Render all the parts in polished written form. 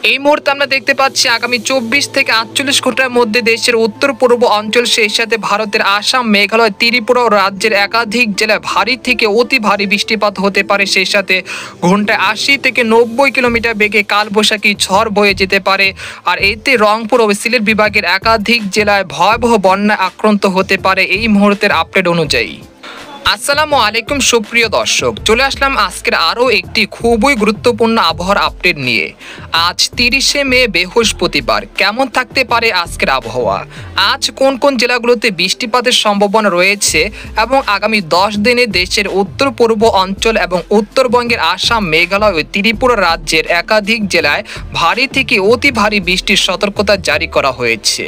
এই মুহূর্তে আমরা দেখতে পাচ্ছি আগামী 24 থেকে 48 ঘন্টার মধ্যে দেশের উত্তর পূর্ব অঞ্চল, সেই সাথে ভারতের আসাম, মেঘালয়, ত্রিপুরা ও রাজ্যের একাধিক জেলায় ভারী থেকে অতি ভারী বৃষ্টিপাত হতে পারে। সেই সাথে ঘন্টায় 80 থেকে 90 কিলোমিটার বেগে কালবৈশাখী ঝড় বয়ে যেতে পারে। আর এতে রংপুর ও সিলেট বিভাগের একাধিক জেলায় ভয়াবহ বন্যায় আক্রান্ত হতে পারে এই মুহূর্তের আপডেট অনুযায়ী। আসসালামু আলাইকুম সুপ্রিয় দর্শক, চলে আসলাম আজকের আরও একটি খুবই গুরুত্বপূর্ণ আবহাওয়ার আপডেট নিয়ে। আজ 30শে মে বৃহস্পতিবার। কেমন থাকতে পারে আজকের আবহাওয়া, আজ কোন কোন জেলাগুলোতে বৃষ্টিপাতের সম্ভাবনা রয়েছে এবং আগামী 10 দিনে দেশের উত্তর পূর্ব অঞ্চল এবং উত্তরবঙ্গের আসাম, মেঘালয় ও ত্রিপুরা রাজ্যের একাধিক জেলায় ভারী থেকে অতি ভারী বৃষ্টির সতর্কতা জারি করা হয়েছে।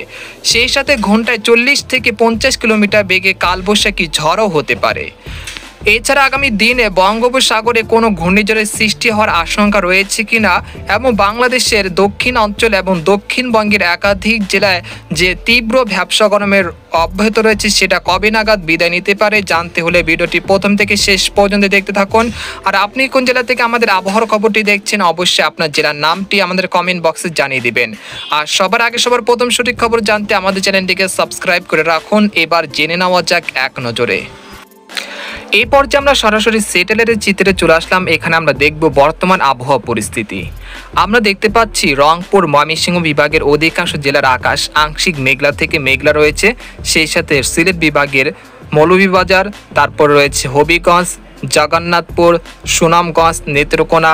সেই সাথে ঘন্টায় 40 থেকে 50 কিলোমিটার বেগে কালবৈশাখী ঝড়ও হতে পারে। এছাড়া আগামী দিনে বঙ্গোপসাগরে কোনো ঘূর্ণিঝড়ের সৃষ্টি হওয়ার আশঙ্কা রয়েছে কিনা এবং বাংলাদেশের দক্ষিণ অঞ্চল এবং দক্ষিণবঙ্গের একাধিক জেলায় যে তীব্র ভ্যাপসা গরমের অব্যাহত রয়েছে সেটা কবে নাগাদ বিদায় নিতে পারে, জানতে হলে ভিডিওটি প্রথম থেকে শেষ পর্যন্ত দেখতে থাকুন। আর আপনি কোন জেলা থেকে আমাদের আবহাওয়ার খবরটি দেখছেন, অবশ্যই আপনার জেলার নামটি আমাদের কমেন্ট বক্সে জানিয়ে দিবেন। আর সবার আগে সবার প্রথম সঠিক খবর জানতে আমাদের চ্যানেলটিকে সাবস্ক্রাইব করে রাখুন। এবার জেনে নেওয়া যাক এক নজরে। এই পর্যায়ে আমরা সরাসরি স্যাটেলাইটের চিত্রে চলে আসলাম। এখানে আমরা দেখব বর্তমান আবহাওয়া পরিস্থিতি। আমরা দেখতে পাচ্ছি রংপুর, ময়মনসিংহ বিভাগের অধিকাংশ জেলার আকাশ আংশিক মেঘলা থেকে মেঘলা রয়েছে। সেই সাথে সিলেট বিভাগের মৌলভীবাজার, তারপর রয়েছে হবিগঞ্জ, জগন্নাথপুর, সুনামগঞ্জ, নেত্রকোনা,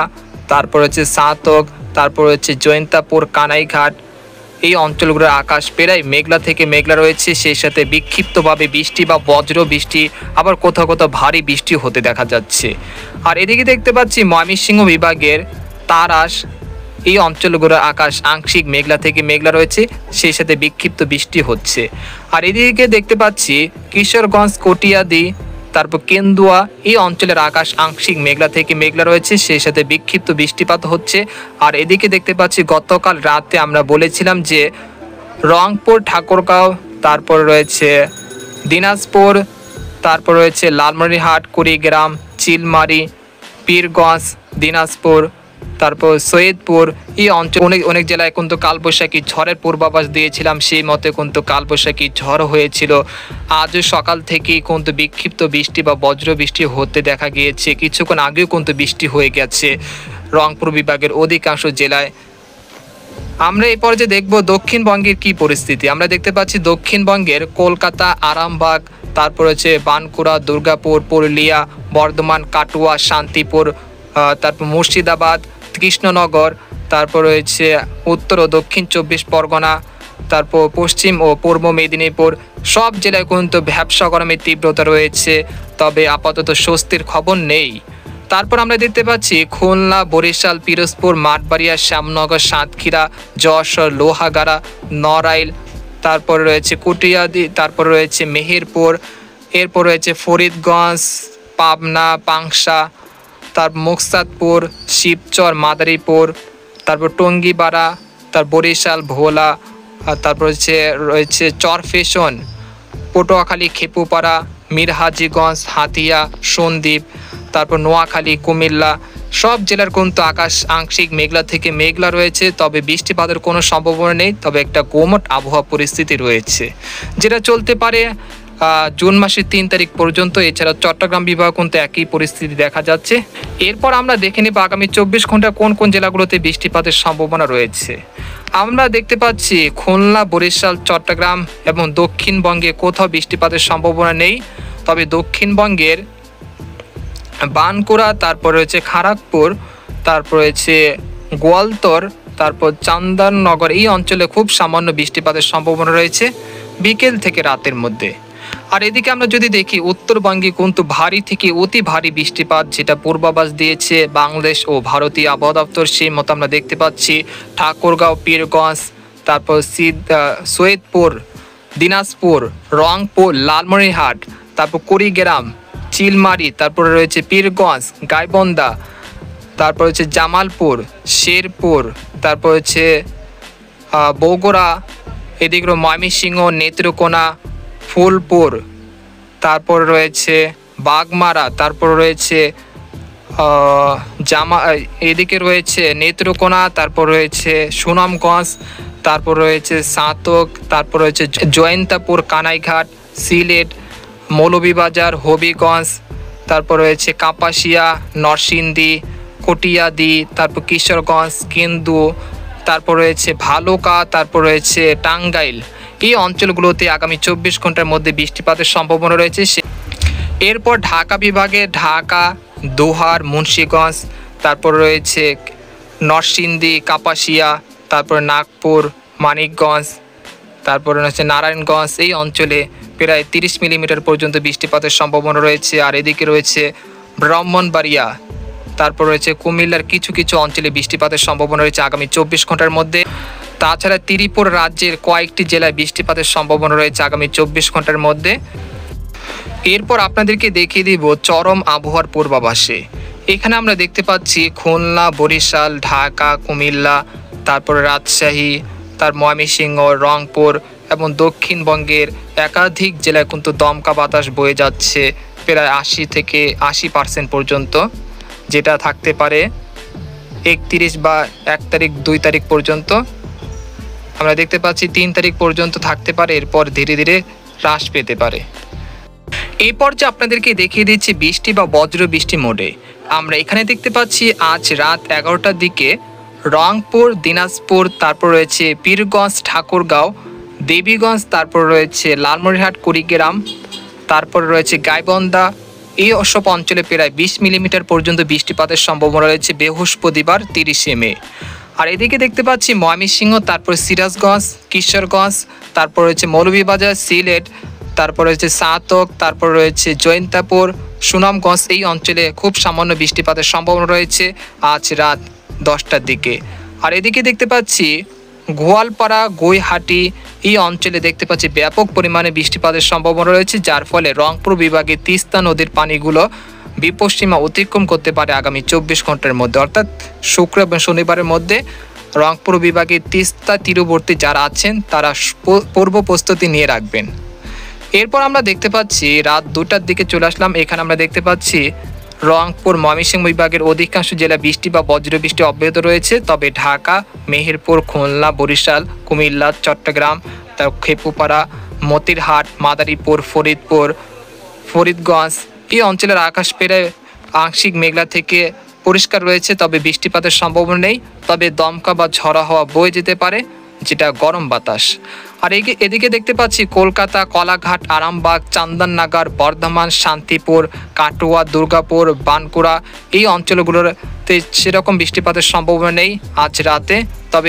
তারপর রয়েছে সাতক, তারপর রয়েছে জয়ন্তাপুর, কানাইঘাট, এই অঞ্চলগুলোর আকাশ প্রায় মেঘলা থেকে মেঘলা রয়েছে। সেই সাথে বিক্ষিপ্তভাবে বৃষ্টি বা বজ্র বৃষ্টি, আবার কোথাও কোথাও ভারী বৃষ্টি হতে দেখা যাচ্ছে। আর এদিকে দেখতে পাচ্ছি ময়মনসিংহ বিভাগের তারাস, এই অঞ্চলগুলোর আকাশ আংশিক মেঘলা থেকে মেঘলা রয়েছে, সেই সাথে বিক্ষিপ্ত বৃষ্টি হচ্ছে। আর এদিকে দেখতে পাচ্ছি কিশোরগঞ্জ, কটিয়াদি, তারপর কেন্দুয়া, এই অঞ্চলের আকাশ আংশিক মেঘলা থেকে মেঘলা রয়েছে, সেই সাথে বিক্ষিপ্ত বৃষ্টিপাত হচ্ছে। আর এদিকে দেখতে পাচ্ছি গতকাল রাতে আমরা বলেছিলাম যে রংপুর, ঠাকুরগাঁও, তারপর রয়েছে দিনাজপুর, তারপর রয়েছে লালমনিরহাট, কুড়িগ্রাম, চিলমারি, পীরগঞ্জ, দিনাজপুর, তারপর সৈয়দপুর, এই অঞ্চল অনেক জেলায় কিন্তু কালবৈশাখী ঝড়ের পূর্বাভাস দিয়েছিলাম। সেই মতে কিন্তু কালবৈশাখী ঝড় হয়েছিল। আজও সকাল থেকেই কিন্তু বিক্ষিপ্ত বৃষ্টি বা বজ্র বৃষ্টি হতে দেখা গিয়েছে। কিছুক্ষণ আগেও কিন্তু বৃষ্টি হয়ে গেছে রংপুর বিভাগের অধিকাংশ জেলায়। আমরা এই পর্যায়ে দেখব দক্ষিণবঙ্গের কি পরিস্থিতি। আমরা দেখতে পাচ্ছি দক্ষিণবঙ্গের কলকাতা, আরামবাগ, তারপর হচ্ছে বানকুড়া, দুর্গাপুর, পুরুলিয়া, বর্ধমান, কাটুয়া, শান্তিপুর, তারপর মুর্শিদাবাদ, কৃষ্ণনগর, তারপর রয়েছে উত্তর ও দক্ষিণ 24 পরগনা, তারপর পশ্চিম ও পূর্ব মেদিনীপুর, সব জেলায় কিন্তু ভ্যাপসা গরমের তীব্রতা রয়েছে, তবে আপাতত স্বস্তির খবর নেই। তারপর আমরা দেখতে পাচ্ছি খুলনা, বরিশাল, পিরোজপুর, মাঠবাড়িয়া, শ্যামনগর, সাতক্ষীরা, যশোর, লোহাগাড়া, নড়াইল, তারপর রয়েছে কুটিয়াদি, তারপর রয়েছে মেহেরপুর, এরপর রয়েছে ফরিদগঞ্জ, পাবনা, পাংশা, তারপর মুকসাদপুর, শিবচর, মাদারীপুর, তারপর টঙ্গিপাড়া, তার বরিশাল, ভোলা, আর তারপর রয়েছে চরফেশন, পটুয়াখালী, খেপুপাড়া, মিরহাজিগঞ্জ, হাতিয়া, সন্দ্বীপ, তারপর নোয়াখালী, কুমিল্লা, সব জেলার কিন্তু আকাশ আংশিক মেঘলা থেকে মেঘলা রয়েছে, তবে বৃষ্টিপাতের কোনো সম্ভাবনা নেই। তবে একটা গুমোট আবহাওয়া পরিস্থিতি রয়েছে, যেটা চলতে পারে জুন মাসের 3 তারিখ পর্যন্ত। এছাড়া চট্টগ্রাম বিভাগ কিন্তু একই পরিস্থিতি দেখা যাচ্ছে। এরপর আমরা দেখে নেব আগামী 24 ঘন্টা কোন কোন জেলাগুলোতে বৃষ্টিপাতের সম্ভাবনা রয়েছে। আমরা দেখতে পাচ্ছি খুলনা, বরিশাল, চট্টগ্রাম এবং দক্ষিণবঙ্গে কোথাও বৃষ্টিপাতের সম্ভাবনা নেই। তবে দক্ষিণবঙ্গের বানকুড়া, তারপর রয়েছে খড়গপুর, তারপর রয়েছে গোয়ালতর, তারপর চন্দননগর, এই অঞ্চলে খুব সামান্য বৃষ্টিপাতের সম্ভাবনা রয়েছে বিকেল থেকে রাতের মধ্যে। আর এদিকে আমরা যদি দেখি উত্তরবঙ্গে কিন্তু ভারী থেকে অতি ভারী বৃষ্টিপাত, যেটা পূর্বাভাস দিয়েছে বাংলাদেশ ও ভারতীয় আবহাওয়া দপ্তর, সেই মতো আমরা দেখতে পাচ্ছি ঠাকুরগাঁও, পীরগঞ্জ, তারপর সৈয়দপুর, দিনাজপুর, রংপুর, লালমনিরহাট, তারপর কুড়িগ্রাম, চিলমারি, তারপরে রয়েছে পীরগঞ্জ, গাইবান্ধা, তারপর হচ্ছে জামালপুর, শেরপুর, তারপর হচ্ছে বগুড়া, এদিকে ময়মনসিংহ, নেত্রকোনা, ফুলপুর, তারপর রয়েছে বাগমারা, তারপর রয়েছে জামা এদিকে রয়েছে নেত্রকোনা, তারপর রয়েছে সুনামগঞ্জ, তারপর রয়েছে সাতক, তারপর রয়েছে জয়ন্তাপুর, কানাইঘাট, সিলেট, মৌলভীবাজার, হবিগঞ্জ, তারপর রয়েছে কাপাসিয়া, নরসিংদী, কটিয়াদি, তারপর কিশোরগঞ্জ, কেন্দু, তারপর রয়েছে ভালুকা, তারপর রয়েছে টাঙ্গাইল। এই অঞ্চলগুলোতে আগামী 24 ঘন্টার মধ্যে বৃষ্টিপাতের সম্ভাবনা রয়েছে। এরপর ঢাকা বিভাগে ঢাকা, দোহার, মুন্সিগঞ্জ, তারপর রয়েছে নরসিংদী, কাপাসিয়া, তারপর নাগপুর, মানিকগঞ্জ, তারপরে রয়েছে নারায়ণগঞ্জ। এই অঞ্চলে প্রায় 30 মিলিমিটার পর্যন্ত বৃষ্টিপাতের সম্ভাবনা রয়েছে। আর এদিকে রয়েছে ব্রাহ্মণবাড়িয়া, তারপর রয়েছে কুমিল্লার কিছু কিছু অঞ্চলে বৃষ্টিপাতের সম্ভাবনা রয়েছে আগামী 24 ঘন্টার মধ্যে। তাছাড়া ত্রিপুরা রাজ্যের কয়েকটি জেলায় বৃষ্টিপাতের সম্ভাবনা রয়েছে আগামী 24 ঘন্টার মধ্যে। এরপর আপনাদেরকে দেখিয়ে দিব চরম আবহাওয়ার পূর্বাভাসে। এখানে আমরা দেখতে পাচ্ছি খুলনা, বরিশাল, ঢাকা, কুমিল্লা, তারপর রাজশাহী, তার ময়মনসিংহ, রংপুর এবং দক্ষিণবঙ্গের একাধিক জেলায় কিন্তু দমকা বাতাস বয়ে যাচ্ছে প্রায় 80 থেকে 80% পর্যন্ত, যেটা থাকতে পারে 31 বা 1 তারিখ 2 তারিখ পর্যন্ত। আমরা দেখতে পাচ্ছি 3 তারিখ পর্যন্ত থাকতে পারে, এরপর ধীরে ধীরে হ্রাস পেতে পারে। এই পর্যায়ে আপনাদেরকে দেখিয়ে দিচ্ছি বৃষ্টি বা বজ্র বৃষ্টি মোডে। আমরা এখানে দেখতে পাচ্ছি আজ রাত 11টার দিকে রংপুর, দিনাজপুর, তারপর রয়েছে পীরগঞ্জ, ঠাকুরগাঁও, দেবীগঞ্জ, তারপর রয়েছে লালমনিরহাট, কুড়িগ্রাম, তারপর রয়েছে গাইবান্ধা, এই সব অঞ্চলে প্রায় 20 মিলিমিটার পর্যন্ত বৃষ্টিপাতের সম্ভাবনা রয়েছে বৃহস্পতিবার 30 মে। আর এদিকে দেখতে পাচ্ছি ময়মনসিংহ, তারপর সিরাজগঞ্জ, কিশোরগঞ্জ, তারপর রয়েছে মৌলভীবাজার, সিলেট, তারপর রয়েছে সাতক, তারপর রয়েছে জয়ন্তাপুর, সুনামগঞ্জ। এই অঞ্চলে খুব সামান্য বৃষ্টিপাতের সম্ভাবনা রয়েছে আজ রাত 10টার দিকে। আর এদিকে দেখতে পাচ্ছি গোয়ালপাড়া, গৈহাটি, এই অঞ্চলে দেখতে পাচ্ছি ব্যাপক পরিমাণে বৃষ্টিপাতের সম্ভাবনা রয়েছে, যার ফলে রংপুর বিভাগে তিস্তা নদীর পানিগুলো বিপদসীমা অতিক্রম করতে পারে আগামী 24 ঘন্টার মধ্যে, অর্থাৎ শুক্র এবং শনিবারের মধ্যে রংপুর বিভাগে তিস্তা তীরবর্তী যারা আছেন তারা পূর্ব প্রস্তুতি নিয়ে রাখবেন। এরপর আমরা দেখতে পাচ্ছি রাত 2টার দিকে চলে আসলাম। এখানে আমরা দেখতে পাচ্ছি রংপুর, ময়মনসিংহ বিভাগের অধিকাংশ জেলা বৃষ্টি বা বজ্রবৃষ্টি অব্যাহত রয়েছে, তবে ঢাকা, মেহেরপুর, খুলনা, বরিশাল, কুমিল্লা, চট্টগ্রাম, খেপুপাড়া, মতিরহাট, মাদারীপুর, ফরিদপুর, ফরিদগঞ্জ এই অঞ্চলের আকাশ প্রায় আংশিক মেঘলা থেকে পরিষ্কার রয়েছে, তবে বৃষ্টিপাতের সম্ভাবনা নেই, তবে দমকা বা ঝড়া হাওয়া বয়ে যেতে পারে, যেটা গরম বাতাস। আর এদিকে দেখতে পাচ্ছি কলকাতা, কলাঘাট, আরামবাগ, চান্দননগর, বর্ধমান, শান্তিপুর, কাটোয়া, দুর্গাপুর, বাঁকুড়া এই অঞ্চলগুলোতে সেরকম বৃষ্টিপাতের সম্ভাবনা নেই আজ রাতে, তবে